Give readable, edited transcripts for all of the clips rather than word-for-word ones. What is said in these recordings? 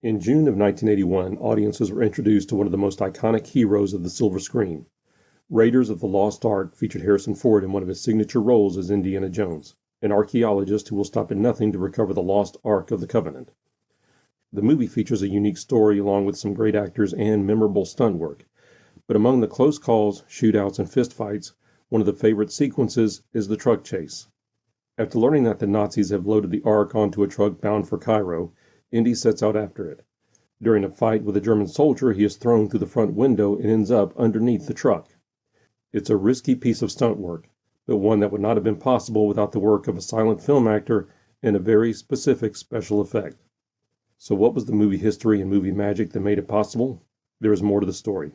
In June of 1981, audiences were introduced to one of the most iconic heroes of the silver screen. Raiders of the Lost Ark featured Harrison Ford in one of his signature roles as Indiana Jones, an archaeologist who will stop at nothing to recover the lost Ark of the Covenant. The movie features a unique story along with some great actors and memorable stunt work. But among the close calls, shootouts, and fistfights, one of the favorite sequences is the truck chase. After learning that the Nazis have loaded the Ark onto a truck bound for Cairo, Indy sets out after it. During a fight with a German soldier, he is thrown through the front window and ends up underneath the truck. It's a risky piece of stunt work, but one that would not have been possible without the work of a silent film actor and a very specific special effect. So what was the movie history and movie magic that made it possible? There is more to the story.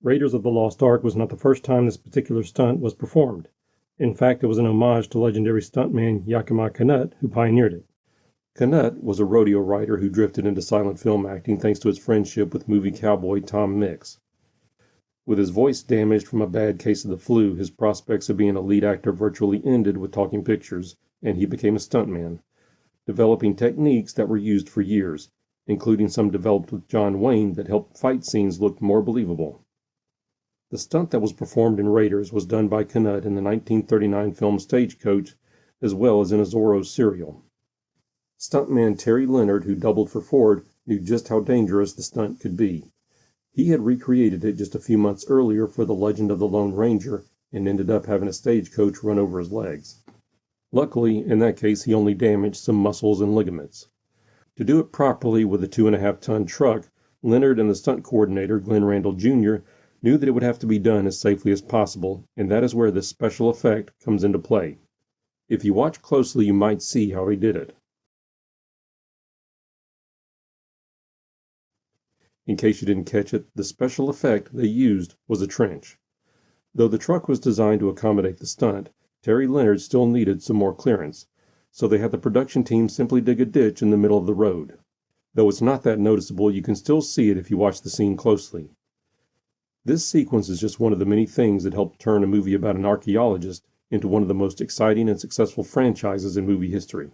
Raiders of the Lost Ark was not the first time this particular stunt was performed. In fact, it was an homage to legendary stuntman Yakima Canutt, who pioneered it. Canutt was a rodeo rider who drifted into silent film acting thanks to his friendship with movie cowboy Tom Mix. With his voice damaged from a bad case of the flu, his prospects of being a lead actor virtually ended with talking pictures, and he became a stuntman, developing techniques that were used for years, including some developed with John Wayne that helped fight scenes look more believable. The stunt that was performed in Raiders was done by Canutt in the 1939 film Stagecoach, as well as in a Zorro serial. Stuntman Terry Leonard, who doubled for Ford, knew just how dangerous the stunt could be. He had recreated it just a few months earlier for The Legend of the Lone Ranger and ended up having a stagecoach run over his legs. Luckily, in that case, he only damaged some muscles and ligaments. To do it properly with a 2.5-ton truck, Leonard and the stunt coordinator, Glenn Randall Jr., knew that it would have to be done as safely as possible, and that is where this special effect comes into play. If you watch closely, you might see how he did it. In case you didn't catch it, the special effect they used was a trench. Though the truck was designed to accommodate the stunt, Terry Leonard still needed some more clearance, so they had the production team simply dig a ditch in the middle of the road. Though it's not that noticeable, you can still see it if you watch the scene closely. This sequence is just one of the many things that helped turn a movie about an archaeologist into one of the most exciting and successful franchises in movie history.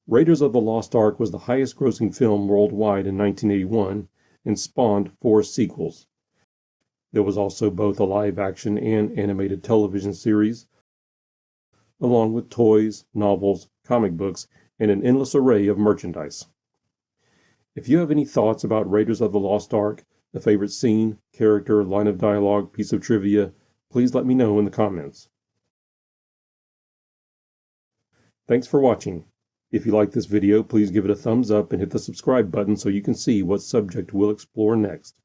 Raiders of the Lost Ark was the highest-grossing film worldwide in 1981 and spawned 4 sequels. There was also both a live-action and animated television series, along with toys, novels, comic books, and an endless array of merchandise. If you have any thoughts about Raiders of the Lost Ark, a favorite scene, character, line of dialogue, piece of trivia, please let me know in the comments. Thanks for watching. If you like this video, please give it a thumbs up and hit the subscribe button so you can see what subject we'll explore next.